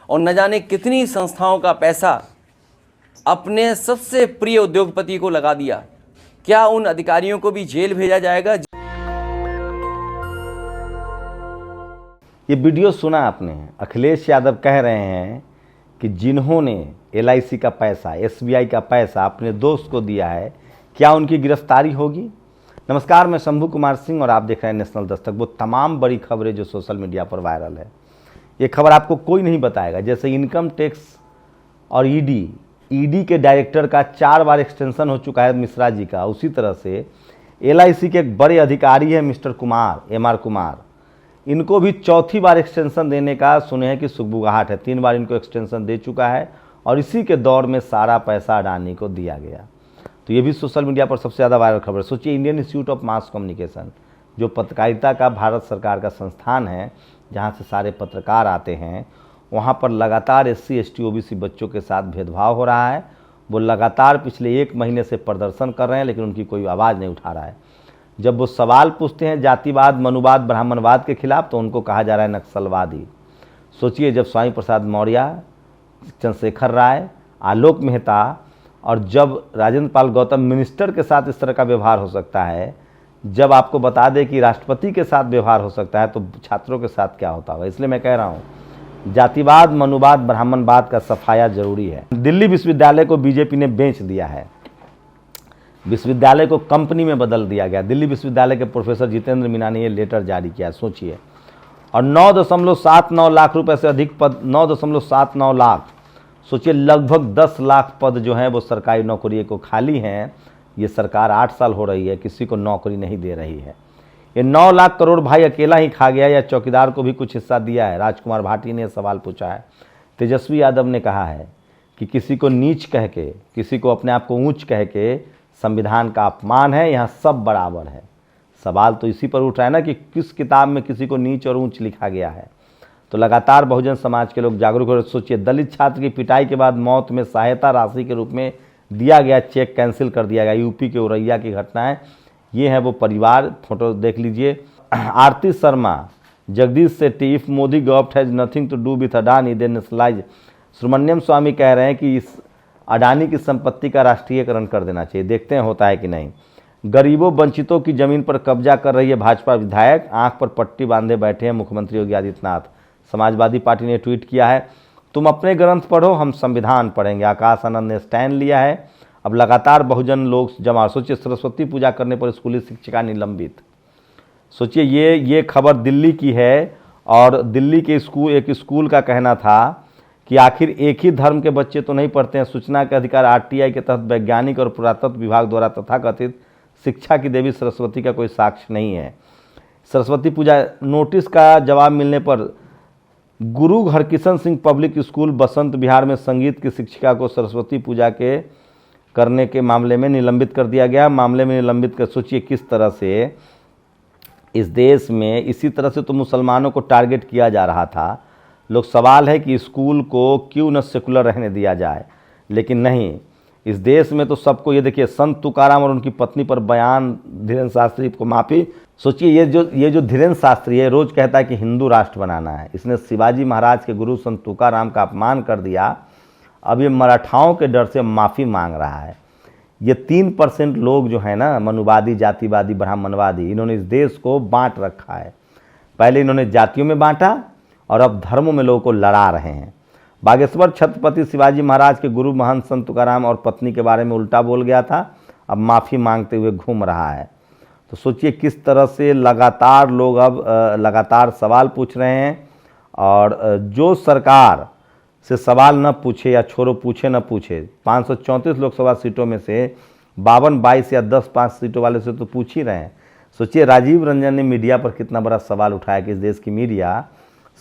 और न जाने कितनी संस्थाओं का पैसा अपने सबसे प्रिय उद्योगपति को लगा दिया। क्या उन अधिकारियों को भी जेल भेजा जाएगा? ये वीडियो सुना आपने, अखिलेश यादव कह रहे हैं कि जिन्होंने LIC का पैसा, SBI का पैसा अपने दोस्त को दिया है, क्या उनकी गिरफ्तारी होगी? नमस्कार, मैं शंभू कुमार सिंह और आप देख रहे हैं नेशनल दस्तक। वो तमाम बड़ी खबरें जो सोशल मीडिया पर वायरल है, ये खबर आपको कोई नहीं बताएगा। जैसे इनकम टैक्स और ईडी के डायरेक्टर का 4 बार एक्सटेंशन हो चुका है मिश्रा जी का, उसी तरह से LIC के एक बड़े अधिकारी हैं मिस्टर कुमार, MR कुमार, इनको भी 4थी बार एक्सटेंशन देने का सुने हैं कि सुगबुगाहट है। 3 बार इनको एक्सटेंशन दे चुका है और इसी के दौर में सारा पैसा अडानी को दिया गया। तो ये भी सोशल मीडिया पर सबसे ज़्यादा वायरल खबर। सोचिए, Indian institute of mass communication, जो पत्रकारिता का भारत सरकार का संस्थान है, जहाँ से सारे पत्रकार आते हैं, वहाँ पर लगातार SC ST OBC बच्चों के साथ भेदभाव हो रहा है। वो लगातार पिछले 1 महीने से प्रदर्शन कर रहे हैं, लेकिन उनकी कोई आवाज़ नहीं उठा रहा है। जब वो सवाल पूछते हैं जातिवाद, मनुवाद, ब्राह्मणवाद के खिलाफ, तो उनको कहा जा रहा है नक्सलवादी। सोचिए, जब स्वामी प्रसाद मौर्य, चंद्रशेखर राय, आलोक मेहता और जब राजेंद्र पाल गौतम मिनिस्टर के साथ इस तरह का व्यवहार हो सकता है, जब आपको बता दें कि राष्ट्रपति के साथ व्यवहार हो सकता है, तो छात्रों के साथ क्या होता होगा। इसलिए मैं कह रहा हूँ, जातिवाद, मनुवाद, ब्राह्मणवाद का सफाया जरूरी है। दिल्ली विश्वविद्यालय को बीजेपी ने बेच दिया है, विश्वविद्यालय को कंपनी में बदल दिया गया। दिल्ली विश्वविद्यालय के प्रोफेसर जितेंद्र मीना ने ये लेटर जारी किया, सोचिए। और 9.79 लाख रुपए से अधिक पद, 9.79 लाख, सोचिए, लगभग 10 लाख पद जो हैं वो सरकारी नौकरी को खाली हैं। ये सरकार 8 साल हो रही है, किसी को नौकरी नहीं दे रही है। ये 9 लाख करोड़ भाई अकेला ही खा गया या चौकीदार को भी कुछ हिस्सा दिया है? राजकुमार भाटी ने सवाल पूछा है। तेजस्वी यादव ने कहा है कि किसी को नीच कह के, किसी को अपने आप को ऊंच कह के संविधान का अपमान है, यहाँ सब बराबर है। सवाल तो इसी पर उठ रहा है ना कि किस किताब में किसी को नीच और ऊंच लिखा गया है। तो लगातार बहुजन समाज के लोग जागरूक हो रहे। सोचिए, दलित छात्र की पिटाई के बाद मौत में सहायता राशि के रूप में दिया गया चेक कैंसिल कर दिया गया। यूपी के औरैया की घटना है। ये है वो परिवार, फोटो देख लीजिए। Aarti Sharma, Jagdish Shetty, if Modi government has nothing to do with Adani then nationalise. Subramanian Swamy कह रहे हैं कि इस अडानी की संपत्ति का राष्ट्रीयकरण कर देना चाहिए। देखते हैं होता है कि नहीं। गरीबों वंचितों की जमीन पर कब्जा कर रही है भाजपा विधायक, आंख पर पट्टी बांधे बैठे हैं मुख्यमंत्री योगी आदित्यनाथ। समाजवादी पार्टी ने ट्वीट किया है, तुम अपने ग्रंथ पढ़ो, हम संविधान पढ़ेंगे। आकाश आनंद ने स्टैंड लिया है। अब लगातार बहुजन लोग जमा। सोचिए, सरस्वती पूजा करने पर स्कूली शिक्षिका निलंबित। सोचिए, ये खबर दिल्ली की है और दिल्ली के एक स्कूल का कहना था कि आखिर एक ही धर्म के बच्चे तो नहीं पढ़ते हैं। सूचना के अधिकार RTI के तहत वैज्ञानिक और पुरातत्व विभाग द्वारा तथाकथित शिक्षा की देवी सरस्वती का कोई साक्ष्य नहीं है। सरस्वती पूजा नोटिस का जवाब मिलने पर गुरु हरकिशन सिंह पब्लिक स्कूल बसंत विहार में संगीत की शिक्षिका को सरस्वती पूजा के करने के मामले में निलंबित कर दिया गया। मामले में निलंबित कर, सोचिए किस तरह से इस देश में इसी तरह से तो मुसलमानों को टारगेट किया जा रहा था। लोग, सवाल है कि स्कूल को क्यों न सेकुलर रहने दिया जाए, लेकिन नहीं, इस देश में तो सबको। ये देखिए, संत तुकाराम और उनकी पत्नी पर बयान, धीरेन्द्र शास्त्री को माफी। सोचिए, ये जो धीरेन्द्र शास्त्री है, रोज कहता है कि हिंदू राष्ट्र बनाना है। इसने शिवाजी महाराज के गुरु संत तुकाराम का अपमान कर दिया। अब ये मराठाओं के डर से माफ़ी मांग रहा है। ये 3% लोग जो है ना, मनुवादी, जातिवादी, ब्राह्मणवादी, इन्होंने इस देश को बांट रखा है। पहले इन्होंने जातियों में बांटा और अब धर्मों में लोगों को लड़ा रहे हैं। बागेश्वर छत्रपति शिवाजी महाराज के गुरु महंत संत तुकाराम और पत्नी के बारे में उल्टा बोल गया था, अब माफ़ी मांगते हुए घूम रहा है। तो सोचिए किस तरह से लगातार लोग अब लगातार सवाल पूछ रहे हैं। और जो सरकार से सवाल न पूछे या छोड़ो पूछे न पूछे, 534 लोकसभा सीटों में से 52, 22 या 10, 5 सीटों वाले से तो पूछ ही रहे हैं। सोचिए, राजीव रंजन ने मीडिया पर कितना बड़ा सवाल उठाया कि इस देश की मीडिया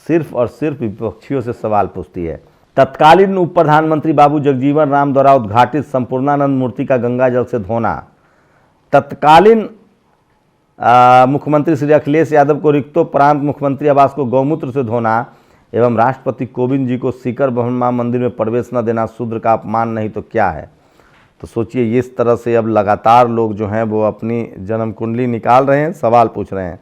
सिर्फ और सिर्फ विपक्षियों से सवाल पूछती है। तत्कालीन उप प्रधानमंत्री बाबू जगजीवन राम द्वारा उद्घाटित संपूर्णानंद मूर्ति का गंगा जल से धोना। तत्कालीन मुख्यमंत्री श्री अखिलेश यादव को रिक्तोपरांत मुख्यमंत्री आवास को गौमूत्र से धोना एवं राष्ट्रपति कोविंद जी को सीकर ब्रह्मा मंदिर में प्रवेश न देना शूद्र का अपमान नहीं तो क्या है। तो सोचिए, इस तरह से अब लगातार लोग जो हैं वो अपनी जन्म कुंडली निकाल रहे हैं, सवाल पूछ रहे हैं।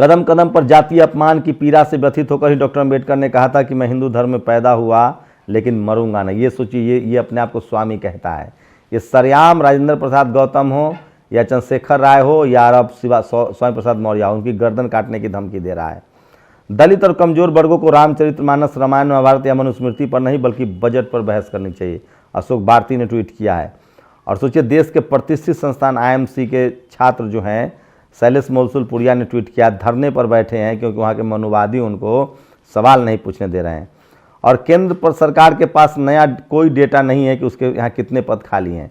कदम कदम पर जातीय अपमान की पीड़ा से व्यथित होकर ही डॉक्टर अम्बेडकर ने कहा था कि मैं हिंदू धर्म में पैदा हुआ लेकिन मरूंगा नहीं। ये सोचिए, ये अपने आप को स्वामी कहता है। ये सरेआम राजेंद्र प्रसाद गौतम हो या चंद्रशेखर राय हो या अब स्वामी प्रसाद मौर्य हो, उनकी गर्दन काटने की धमकी दे रहा है। दलित और कमजोर वर्गों को रामचरितमानस, रामायण, महाभारत या मनुस्मृति पर नहीं बल्कि बजट पर बहस करनी चाहिए, अशोक भारती ने ट्वीट किया है। और सोचिए, देश के प्रतिष्ठित संस्थान IMC के छात्र जो हैं शैलेश मौसूलपुरिया ने ट्वीट किया, धरने पर बैठे हैं क्योंकि वहाँ के मनुवादी उनको सवाल नहीं पूछने दे रहे हैं। और केंद्र पर सरकार के पास नया कोई डेटा नहीं है कि उसके यहाँ कितने पद खाली हैं।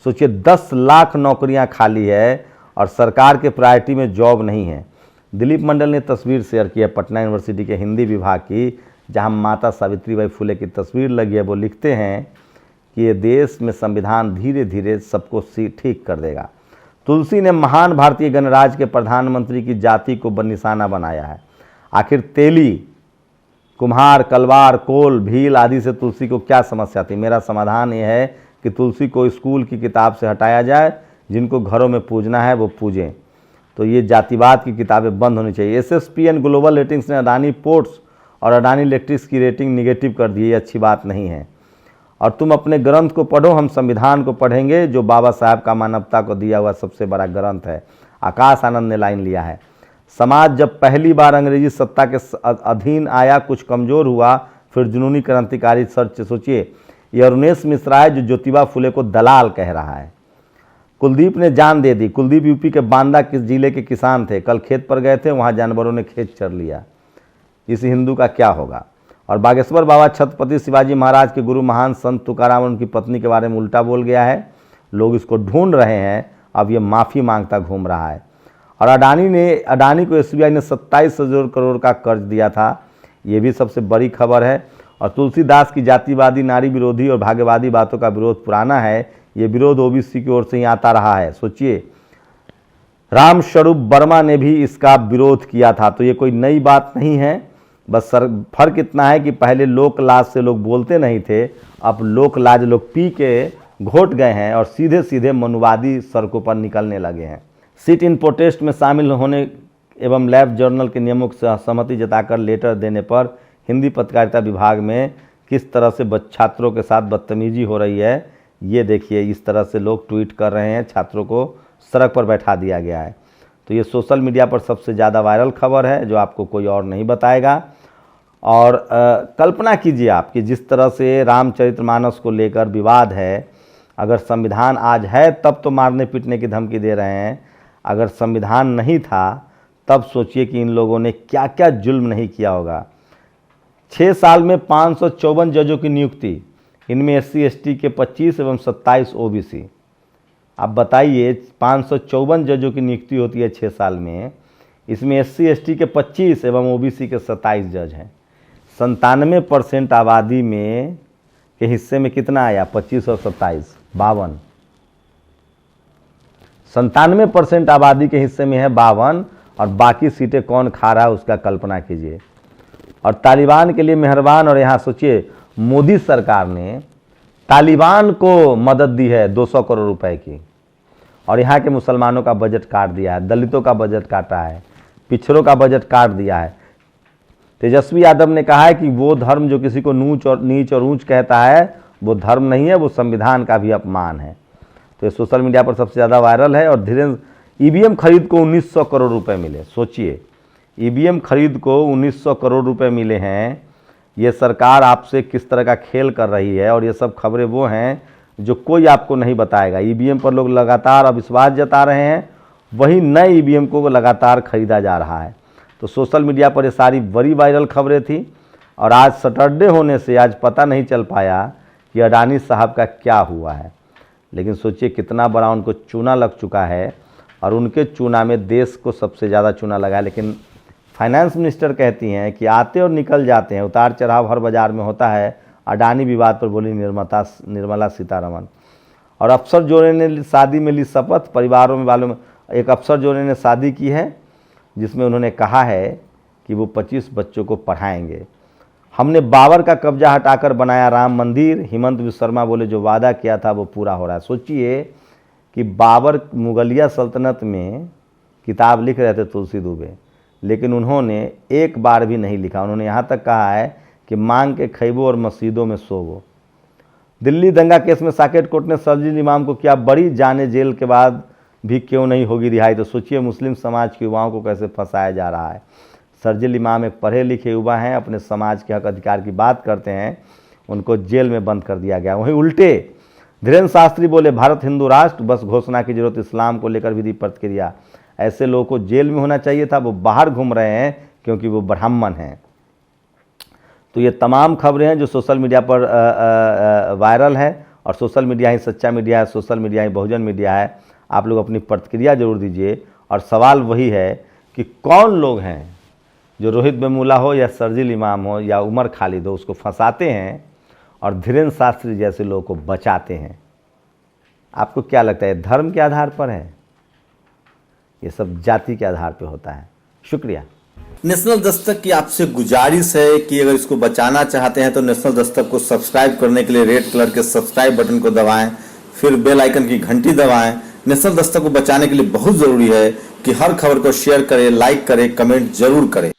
सोचिए, 10 लाख नौकरियाँ खाली है और सरकार के प्रायोरिटी में जॉब नहीं है। दिलीप मंडल ने तस्वीर शेयर की है पटना यूनिवर्सिटी के हिंदी विभाग की, जहाँ माता सावित्रीबाई फुले की तस्वीर लगी है। वो लिखते हैं कि ये देश में संविधान धीरे धीरे सबको ठीक कर देगा। तुलसी ने महान भारतीय गणराज्य के प्रधानमंत्री की जाति को निशाना बनाया है। आखिर तेली, कुम्हार, कलवार, कोल, भील आदि से तुलसी को क्या समस्या थी? मेरा समाधान ये है कि तुलसी को स्कूल की किताब से हटाया जाए, जिनको घरों में पूजना है वो पूजें। तो ये जातिवाद की किताबें बंद होनी चाहिए। SSPN ग्लोबल रेटिंग्स ने अडानी पोर्ट्स और अडानी इलेक्ट्रिक्स की रेटिंग निगेटिव कर दी। ये अच्छी बात नहीं है। और तुम अपने ग्रंथ को पढ़ो, हम संविधान को पढ़ेंगे जो बाबा साहब का मानवता को दिया हुआ सबसे बड़ा ग्रंथ है। आकाश आनंद ने लाइन लिया है। समाज जब पहली बार अंग्रेजी सत्ता के अधीन आया, कुछ कमज़ोर हुआ, फिर जुनूनी क्रांतिकारी सर्च। सोचिए, ये अरुणेश मिश्रा है जो ज्योतिबा फुले को दलाल कह रहा है। कुलदीप ने जान दे दी। कुलदीप यूपी के बांदा जिले के किसान थे, कल खेत पर गए थे, वहाँ जानवरों ने खेत चर लिया। इस हिंदू का क्या होगा? और बागेश्वर बाबा छत्रपति शिवाजी महाराज के गुरु महान संत तुकाराम और उनकी पत्नी के बारे में उल्टा बोल गया है। लोग इसको ढूंढ रहे हैं, अब ये माफ़ी मांगता घूम रहा है। और अडानी को SBI ने 27,000 करोड़ का कर्ज दिया था। ये भी सबसे बड़ी खबर है। और तुलसीदास की जातिवादी, नारी विरोधी और भाग्यवादी बातों का विरोध पुराना है। ये विरोध OBC की ओर से ही आता रहा है। सोचिए, राम स्वरूप वर्मा ने भी इसका विरोध किया था। तो ये कोई नई बात नहीं है। बस फर्क इतना है कि पहले लोक लाज से लोग बोलते नहीं थे, अब लोक लाज लोग पी के घोट गए हैं और सीधे सीधे मनुवादी सड़कों पर निकलने लगे हैं। सिट इन प्रोटेस्ट में शामिल होने एवं लैब जर्नल के नियमों से सहमति जताकर लेटर देने पर हिंदी पत्रकारिता विभाग में किस तरह से छात्रों के साथ बदतमीजी हो रही है, ये देखिए। इस तरह से लोग ट्वीट कर रहे हैं, छात्रों को सड़क पर बैठा दिया गया है। तो ये सोशल मीडिया पर सबसे ज़्यादा वायरल खबर है जो आपको कोई और नहीं बताएगा। और कल्पना कीजिए आप कि जिस तरह से रामचरितमानस को लेकर विवाद है, अगर संविधान आज है तब तो मारने पीटने की धमकी दे रहे हैं, अगर संविधान नहीं था तब सोचिए कि इन लोगों ने क्या क्या जुल्म नहीं किया होगा। 6 साल में 554 जजों की नियुक्ति, इनमें SC ST के 25 एवं 27 OBC। आप बताइए, 554 जजों की नियुक्ति होती है 6 साल में, इसमें SC ST के 25 एवं OBC के 27 जज हैं। 97% आबादी में के हिस्से में कितना आया? 25 और 27, 52। 97% आबादी के हिस्से में है 52 और बाकी सीटें कौन खा रहा है उसका कल्पना कीजिए। और तालिबान के लिए मेहरबान। और यहाँ सोचिए, मोदी सरकार ने तालिबान को मदद दी है 200 करोड़ रुपए की, और यहाँ के मुसलमानों का बजट काट दिया है, दलितों का बजट काटा है, पिछड़ों का बजट काट दिया है। तेजस्वी यादव ने कहा है कि वो धर्म जो किसी को नीच और ऊंच कहता है वो धर्म नहीं है, वो संविधान का भी अपमान है। तो ये सोशल मीडिया पर सबसे ज़्यादा वायरल है। और धीरेन्द्र EVM खरीद को 1900 करोड़ रुपए मिले। सोचिए, EVM खरीद को 1900 करोड़ रुपए मिले हैं। ये सरकार आपसे किस तरह का खेल कर रही है। और ये सब खबरें वो हैं जो कोई आपको नहीं बताएगा। EVM पर लोग लगातार अविश्वास जता रहे हैं, वही नए EVM को लगातार खरीदा जा रहा है। तो सोशल मीडिया पर ये सारी बड़ी वायरल खबरें थी। और आज सैटरडे होने से आज पता नहीं चल पाया कि अडानी साहब का क्या हुआ है। लेकिन सोचिए, कितना बड़ा उनको चूना लग चुका है, और उनके चूना में देश को सबसे ज़्यादा चूना लगा है। लेकिन फाइनेंस मिनिस्टर कहती हैं कि आते और निकल जाते हैं, उतार चढ़ाव हर बाजार में होता है। अडानी विवाद पर बोली निर्मला सीतारमण। और अफसर जोड़े ने शादी में ली शपथ। परिवारों में वालों में एक अफसर जोड़े ने शादी की है जिसमें उन्होंने कहा है कि वो 25 बच्चों को पढ़ाएंगे। हमने बाबर का कब्जा हटाकर बनाया राम मंदिर। हिमंत विश्व शर्मा बोले जो वादा किया था वो पूरा हो रहा है। सोचिए कि बाबर मुगलिया सल्तनत में किताब लिख रहे थे तुलसी दुबे लेकिन उन्होंने एक बार भी नहीं लिखा। उन्होंने यहाँ तक कहा है कि मांग के खैबो और मस्जिदों में सोवो। दिल्ली दंगा केस में साकेत कोर्ट ने शरजील इमाम को किया बड़ी जाने, जेल के बाद भी क्यों नहीं होगी रिहाई। तो सोचिए मुस्लिम समाज के युवाओं को कैसे फंसाया जा रहा है। शरजील इमाम एक पढ़े लिखे युवा हैं, अपने समाज के हक अधिकार की बात करते हैं, उनको जेल में बंद कर दिया गया। वहीं उल्टे धीरेन्द्र शास्त्री बोले भारत हिंदू राष्ट्र, बस घोषणा की जरूरत, इस्लाम को लेकर विधि प्रतिक्रिया। ऐसे लोगों को जेल में होना चाहिए था, वो बाहर घूम रहे हैं क्योंकि वो ब्राह्मण हैं। तो ये तमाम खबरें हैं जो सोशल मीडिया पर वायरल है, और सोशल मीडिया ही सच्चा मीडिया है, सोशल मीडिया ही बहुजन मीडिया है। आप लोग अपनी प्रतिक्रिया जरूर दीजिए। और सवाल वही है कि कौन लोग हैं जो रोहित वेमुला हो या शरजील इमाम हो या उमर खालिद हो, उसको फंसाते हैं और धीरेन्द्र शास्त्री जैसे लोगों को बचाते हैं। आपको क्या लगता है, धर्म के आधार पर है? ये सब जाति के आधार पर होता है। शुक्रिया। नेशनल दस्तक की आपसे गुजारिश है कि अगर इसको बचाना चाहते हैं तो नेशनल दस्तक को सब्सक्राइब करने के लिए रेड कलर के सब्सक्राइब बटन को दबाएं, फिर बेल आइकन की घंटी दबाएं। नेशनल दस्तक को बचाने के लिए बहुत जरूरी है कि हर खबर को शेयर करें, लाइक करें, कमेंट जरूर करें।